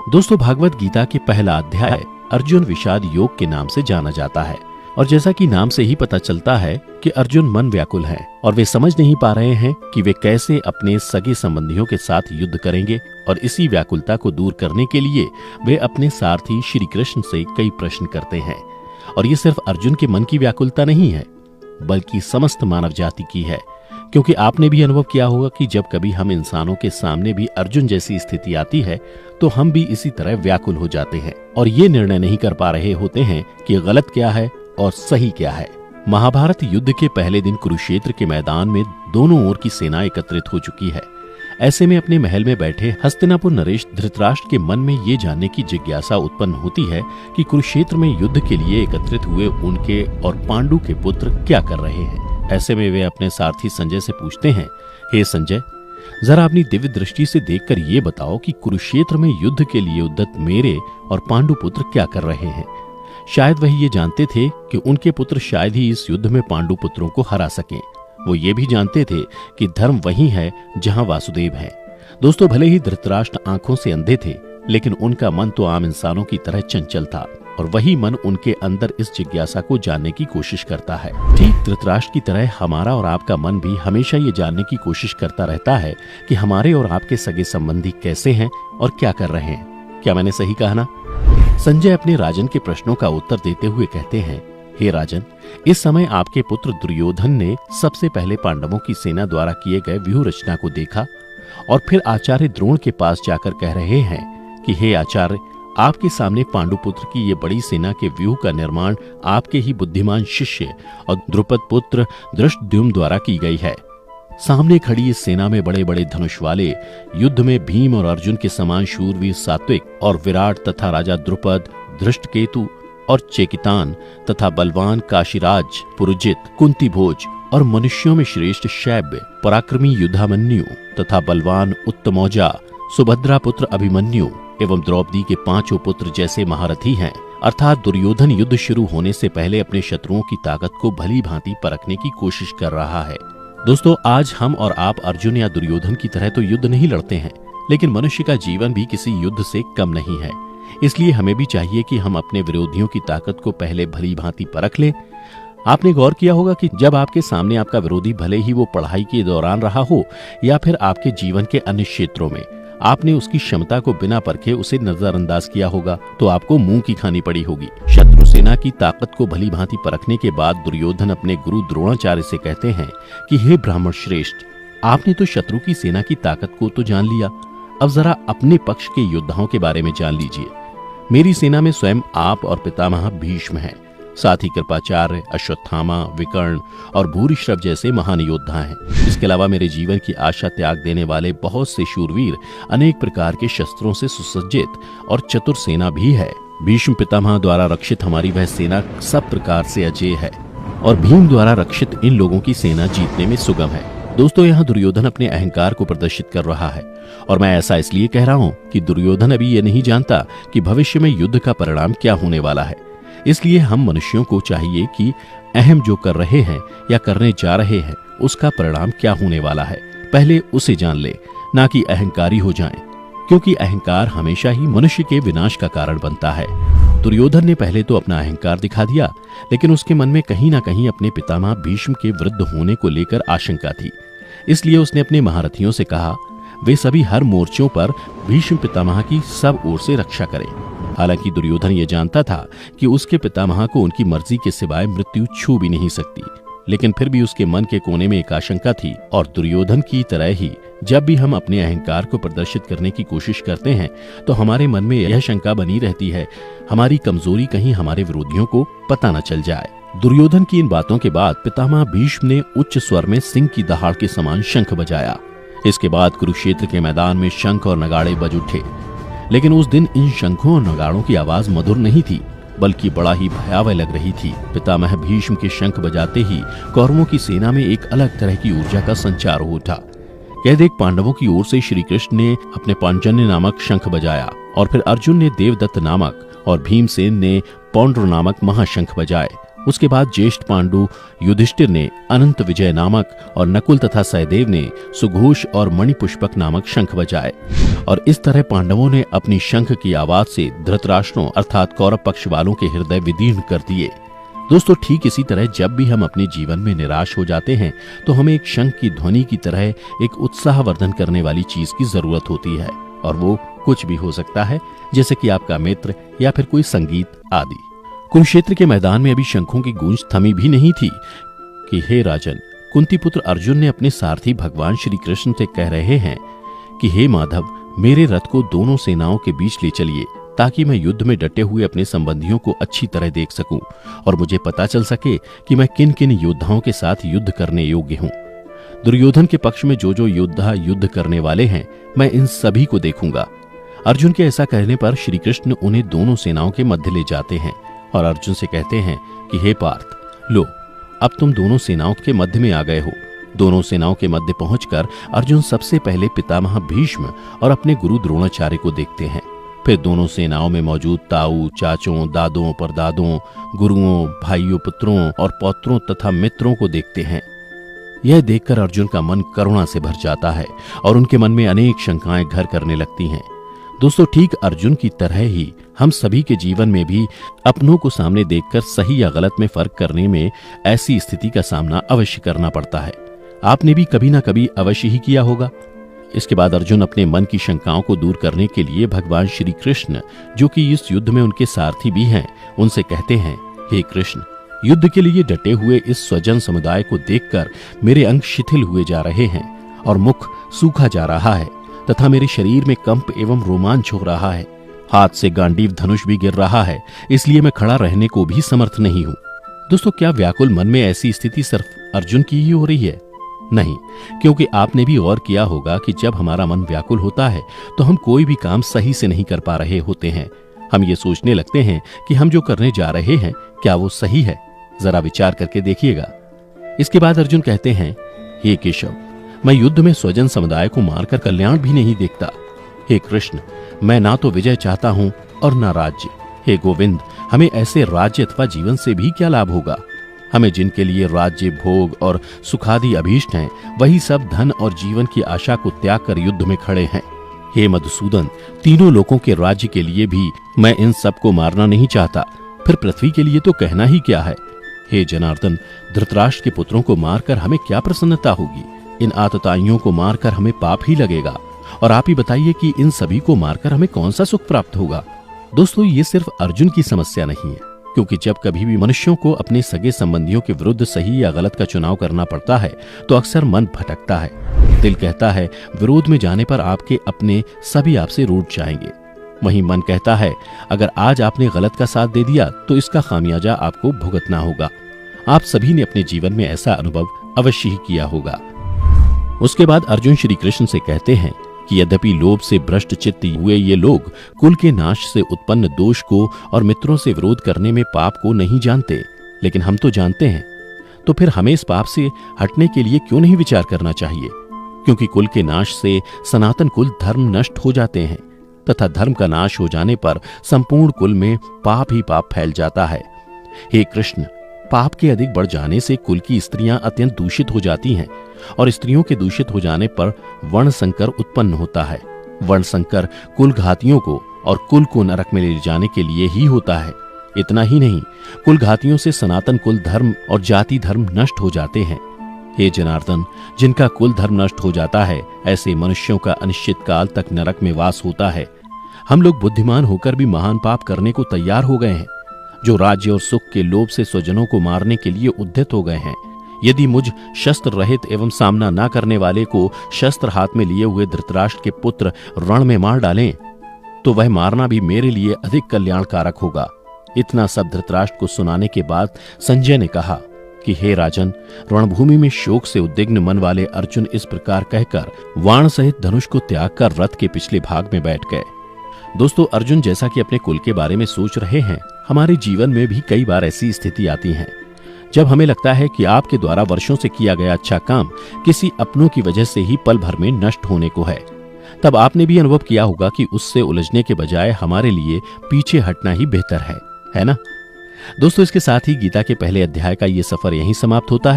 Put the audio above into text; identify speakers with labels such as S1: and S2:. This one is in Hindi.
S1: दोस्तों, भागवत गीता के पहला अध्याय अर्जुन विषाद योग के नाम से जाना जाता है। और जैसा कि नाम से ही पता चलता है कि अर्जुन मन व्याकुल हैं और वे समझ नहीं पा रहे हैं कि वे कैसे अपने सगे संबंधियों के साथ युद्ध करेंगे। और इसी व्याकुलता को दूर करने के लिए वे अपने सारथी श्री कृष्ण से कई प्रश्न करते हैं। और ये सिर्फ अर्जुन के मन की व्याकुलता नहीं है, बल्कि समस्त मानव जाति की है। क्योंकि आपने भी अनुभव किया होगा कि जब कभी हम इंसानों के सामने भी अर्जुन जैसी स्थिति आती है तो हम भी इसी तरह व्याकुल हो जाते हैं और ये निर्णय नहीं कर पा रहे होते हैं कि गलत क्या है और सही क्या है। महाभारत युद्ध के पहले दिन कुरुक्षेत्र के मैदान में दोनों ओर की सेना एकत्रित हो चुकी है। ऐसे में अपने महल में बैठे हस्तिनापुर नरेश धृतराष्ट्र के मन में ये जानने की जिज्ञासा उत्पन्न होती है कि कुरुक्षेत्र में युद्ध के लिए एकत्रित हुए उनके और पांडु के पुत्र क्या कर रहे हैं। ऐसे में वे अपने सारथी संजय से पूछते हैं, हे संजय, जरा अपनी दिव्य दृष्टि से देखकर ये बताओ कि कुरुक्षेत्र में युद्ध के लिए उद्यत मेरे और पांडु पुत्र क्या कर रहे हैं। शायद वही ये जानते थे कि उनके पुत्र शायद ही इस युद्ध में पांडु पुत्रों को हरा सकें। वो ये भी जानते थे कि धर्म वही है जहां वासुदेव है। दोस्तों, भले ही धृतराष्ट्र आंखों से अंधे थे, लेकिन उनका मन तो आम इंसानों की तरह चंचल था और वही मन उनके अंदर इस जिज्ञासा को जानने की कोशिश करता है। ठीक धृतराष्ट्र की तरह हमारा और आपका मन भी हमेशा ये जानने की कोशिश करता रहता है कि हमारे और आपके सगे संबंधी कैसे हैं और क्या कर रहे हैं। क्या मैंने सही कहा ना? संजय अपने राजन के प्रश्नों का उत्तर देते हुए कहते हैं, हे राजन, इस समय आपके पुत्र दुर्योधन ने सबसे पहले पांडवों की सेना द्वारा किए गए व्यूह रचना को देखा और फिर आचार्य द्रोण के पास जाकर कह रहे हैं कि हे आचार्य, आपके सामने पांडुपुत्र की ये बड़ी सेना के व्यूह का निर्माण आपके ही बुद्धिमान शिष्य और द्रुपद पुत्र धृष्टद्युम्न द्वारा की गई है। सामने खड़ी इस सेना में बड़े बड़े धनुष वाले, युद्ध में भीम और अर्जुन के समान शूरवीर सात्विक और विराट तथा राजा द्रुपद, धृष्टकेतु और चेकितान तथा बलवान काशीराज, पुरुजित, कुंती भोज और मनुष्यों में श्रेष्ठ शैब्य, पराक्रमी युधामन्यु तथा बलवान उत्तमौजा, सुभद्रा पुत्र अभिमन्यु एवं द्रौपदी के पांचों पुत्र जैसे महारथी हैं। अर्थात दुर्योधन युद्ध शुरू होने से पहले अपने शत्रुओं की ताकत को भली भांति परखने की कोशिश कर रहा है। दोस्तों, आज हम और आप अर्जुन या दुर्योधन की तरह तो युद्ध नहीं लड़ते हैं, लेकिन मनुष्य का जीवन भी किसी युद्ध से कम नहीं है। इसलिए हमें भी चाहिए कि हम अपने विरोधियों की ताकत को पहले भली भांति परख लें। आपने गौर किया होगा कि जब आपके सामने आपका विरोधी, भले ही वो पढ़ाई के दौरान रहा हो या फिर आपके जीवन के अन्य क्षेत्रों में, आपने उसकी क्षमता को बिना परखे उसे नजरअंदाज किया होगा तो आपको मुंह की खानी पड़ी होगी। शत्रु सेना की ताकत को भली भांति परखने के बाद दुर्योधन अपने गुरु द्रोणाचार्य से कहते हैं कि हे ब्राह्मण श्रेष्ठ, आपने तो शत्रु की सेना की ताकत को तो जान लिया, अब जरा अपने पक्ष के योद्धाओं के बारे में जान लीजिए। मेरी सेना में स्वयं आप और पितामह भीष्म हैं, साथ ही कृपाचार्य, अश्वत्थामा, विकर्ण और भूरिश्रव जैसे महान योद्धा हैं। इसके अलावा मेरे जीवन की आशा त्याग देने वाले बहुत से शूरवीर, अनेक प्रकार के शस्त्रों से सुसज्जित और चतुर सेना भी है। भीष्म पितामह द्वारा रक्षित हमारी वह सेना सब प्रकार से अजेय है और भीम द्वारा रक्षित इन लोगों की सेना जीतने में सुगम है। दोस्तों, यहाँ दुर्योधन अपने अहंकार को प्रदर्शित कर रहा है और मैं ऐसा इसलिए कह रहा हूँ कि दुर्योधन अभी ये नहीं जानता कि भविष्य में युद्ध का परिणाम क्या होने वाला है। इसलिए हम मनुष्यों को चाहिए कि अहम जो कर रहे हैं या करने जा रहे हैं उसका परिणाम क्या होने वाला है, पहले उसे जान ले, ना कि अहंकारी हो जाएं, क्योंकि अहंकार हमेशा ही मनुष्य के विनाश का कारण बनता है। दुर्योधन ने पहले तो अपना अहंकार दिखा दिया, लेकिन उसके मन में कहीं ना कहीं अपने पितामह भीष्म के वृद्ध होने को लेकर आशंका थी। इसलिए उसने अपने महारथियों से कहा वे सभी हर मोर्चों पर भीष्म पितामह की सब ओर से रक्षा करें। हालांकि दुर्योधन ये जानता था कि उसके पितामह को उनकी मर्जी के सिवाय मृत्यु छू भी नहीं सकती, लेकिन फिर भी उसके मन के कोने में एक आशंका थी। और दुर्योधन की तरह ही जब भी हम अपने अहंकार को प्रदर्शित करने की कोशिश करते हैं तो हमारे मन में यह शंका बनी रहती है, हमारी कमजोरी कहीं हमारे विरोधियों को पता न चल जाए। दुर्योधन की इन बातों के बाद पितामह भीष्म ने उच्च स्वर में सिंह की दहाड़ के समान शंख बजाया। इसके बाद कुरुक्षेत्र के मैदान में शंख और नगाड़े बज उठे, लेकिन उस दिन इन शंखों और नगाड़ों की आवाज मधुर नहीं थी, बल्कि बड़ा ही भयावह लग रही थी। पितामह भीष्म के शंख बजाते ही कौरवों की सेना में एक अलग तरह की ऊर्जा का संचार हो उठा। कह देख पांडवों की ओर से श्री कृष्ण ने अपने पांचजन्य नामक शंख बजाया और फिर अर्जुन ने देवदत्त नामक और भीमसेन ने पौंड्र नामक महाशंख बजाए उसके बाद ज्येष्ठ पांडु युधिष्ठिर ने अनंत विजय नामक और नकुल तथा सहदेव ने सुघोष और मणिपुष्पक नामक शंख बजाए और इस तरह पांडवों ने अपनी शंख की आवाज से धृतराष्ट्रों अर्थात कौरव पक्ष वालों के हृदय विदीर्ण कर दिए। दोस्तों, ठीक इसी तरह जब भी हम अपने जीवन में निराश हो जाते हैं तो हमें एक शंख की ध्वनि की तरह एक उत्साहवर्धन करने वाली चीज की जरूरत होती है और वो कुछ भी हो सकता है, जैसे कि आपका मित्र या फिर कोई संगीत आदि। कुरुक्षेत्र के मैदान में अभी शंखों की गूंज थमी भी नहीं थी कि हे राजन, कुंती पुत्र अर्जुन ने अपने सारथी भगवान श्री कृष्ण से कह रहे हैं कि हे माधव, मेरे रथ को दोनों सेनाओं के बीच ले चलिए ताकि मैं युद्ध में डटे हुए अपने संबंधियों को अच्छी तरह देख सकूं और मुझे पता चल सके कि मैं किन किन योद्धाओं के साथ युद्ध करने योग्य हूं। दुर्योधन के पक्ष में जो जो योद्धा युद्ध करने वाले हैं, मैं इन सभी को देखूंगा। अर्जुन के ऐसा कहने पर श्री कृष्ण उन्हें दोनों सेनाओं के मध्य ले जाते हैं और अर्जुन से कहते हैं कि हे पार्थ, लो, अब तुम दोनों सेनाओं के मध्य में आ गए हो। दोनों सेनाओं के मध्य पहुंचकर अर्जुन सबसे पहले पितामह भीष्म और अपने गुरु द्रोणाचार्य को देखते हैं। फिर दोनों सेनाओं में मौजूद ताऊ, चाचों, दादों, परदादों, गुरुओं, भाइयों, पुत्रों और पौत्रों तथा मित्रों को देखते हैं। यह देखकर अर्जुन का मन करुणा से भर जाता है और उनके मन में अनेक शंकाएं घर करने लगती हैं। दोस्तों, ठीक अर्जुन की तरह ही हम सभी के जीवन में भी अपनों को सामने देखकर सही या गलत में फर्क करने में ऐसी स्थिति का सामना अवश्य करना पड़ता है। आपने भी कभी ना कभी अवश्य ही किया होगा। इसके बाद अर्जुन अपने मन की शंकाओं को दूर करने के लिए भगवान श्री कृष्ण, जो कि इस युद्ध में उनके सारथी भी हैं, उनसे कहते हैं, हे कृष्ण, युद्ध के लिए डटे हुए इस स्वजन समुदाय को देखकर मेरे अंग शिथिल हुए जा रहे हैं और मुख सूखा जा रहा है तथा मेरे शरीर में कंप एवं रोमांच हो रहा है। हाथ से गांडीव धनुष भी गिर रहा है, इसलिए मैं खड़ा रहने को भी समर्थ नहीं हूं। दोस्तों, क्या व्याकुल मन में ऐसी स्थिति सिर्फ अर्जुन की ही हो रही है? नहीं, क्योंकि आपने भी गौर किया होगा कि जब हमारा मन व्याकुल होता है तो हम कोई भी काम सही से नहीं कर पा रहे होते हैं। हम ये सोचने लगते हैं कि हम जो करने जा रहे हैं क्या वो सही है। जरा विचार करके देखिएगा। इसके बाद अर्जुन कहते हैं, हे केशव, मैं युद्ध में स्वजन समुदाय को मारकर कल्याण भी नहीं देखता। हे कृष्ण, मैं ना तो विजय चाहता हूं और ना राज्य। हे गोविंद, हमें ऐसे राज्य अथवा जीवन से भी क्या लाभ होगा? हमें जिनके लिए राज्य, भोग और सुखादि अभीष्ट हैं, वही सब धन और जीवन की आशा को त्याग कर युद्ध में खड़े हैं। हे मधुसूदन, तीनों लोकों के राज्य के लिए भी मैं इन सब को मारना नहीं चाहता, फिर पृथ्वी के लिए तो कहना ही क्या है। हे जनार्दन, धृतराष्ट्र के पुत्रों को मारकर हमें क्या प्रसन्नता होगी? इन आतताइयों को मारकर हमें पाप ही लगेगा। और आप ही बताइए कि इन सभी को मारकर हमें कौन सा सुख प्राप्त होगा? दोस्तों, ये सिर्फ अर्जुन की समस्या नहीं है, क्योंकि जब कभी भी मनुष्यों को अपने सगे संबंधियों के विरुद्ध सही या गलत का चुनाव करना पड़ता है तो अक्सर मन भटकता है। दिल कहता है विरोध में जाने पर आपके अपने सभी आपसे रूठ जाएंगे। वहीं मन कहता है अगर आज आपने गलत का साथ दे दिया तो इसका खामियाजा आपको भुगतना होगा। आप सभी ने अपने जीवन में ऐसा अनुभव अवश्य ही किया होगा। उसके बाद अर्जुन श्री कृष्ण से कहते हैं कि यद्यपि लोभ से भ्रष्ट चित्त हुए ये लोग कुल के नाश से उत्पन्न दोष को और मित्रों से विरोध करने में पाप को नहीं जानते, लेकिन हम तो जानते हैं। तो फिर हमें इस पाप से हटने के लिए क्यों नहीं विचार करना चाहिए? क्योंकि कुल के नाश से सनातन कुल धर्म नष्ट हो जाते हैं तथा धर्म का नाश हो जाने पर संपूर्ण कुल में पाप ही पाप फैल जाता है। हे कृष्ण, पाप के अधिक बढ़ जाने से कुल की स्त्रियां अत्यंत दूषित हो जाती हैं और स्त्रियों के दूषित हो जाने पर वर्ण संकर उत्पन्न होता है। वर्ण संकर कुल घातियों को और कुल को नरक में ले जाने के लिए ही होता है। इतना ही नहीं, कुल घातियों से सनातन कुल धर्म और जाति धर्म नष्ट हो जाते हैं। हे जनार्दन, जिनका कुल धर्म नष्ट हो जाता है ऐसे मनुष्यों का अनिश्चित काल तक नरक में वास होता है। हम लोग बुद्धिमान होकर भी महान पाप करने को तैयार हो गए हैं, जो राज्य और सुख के लोभ से स्वजनों को मारने के लिए उद्यत हो गए हैं। यदि मुझ शस्त्र रहित एवं सामना न करने वाले को शस्त्र हाथ में लिए हुए धृतराष्ट्र के पुत्र रण में मार डालें तो वह मारना भी मेरे लिए अधिक कल्याणकारक होगा। इतना सब धृतराष्ट्र को सुनाने के बाद संजय ने कहा कि हे राजन, रणभूमि में शोक से उद्विग्न मन वाले अर्जुन इस प्रकार कहकर वाण सहित धनुष को त्याग कर रथ के पिछले भाग में बैठ गए। दोस्तों, अर्जुन जैसा कि अपने कुल के बारे में सोच रहे हैं, हमारे जीवन में भी कई बार ऐसी स्थिति आती है जब हमें लगता है कि आपके द्वारा वर्षों से किया गया अच्छा काम किसी अपनों की वजह से ही पल भर में नष्ट होने को है। तब आपने भी अनुभव किया होगा कि उससे उलझने के बजाय हमारे लिए पीछे हटना ही बेहतर है ना? दोस्तों, इसके साथ ही गीता के पहले अध्याय का ये सफर यहीं समाप्त होता है।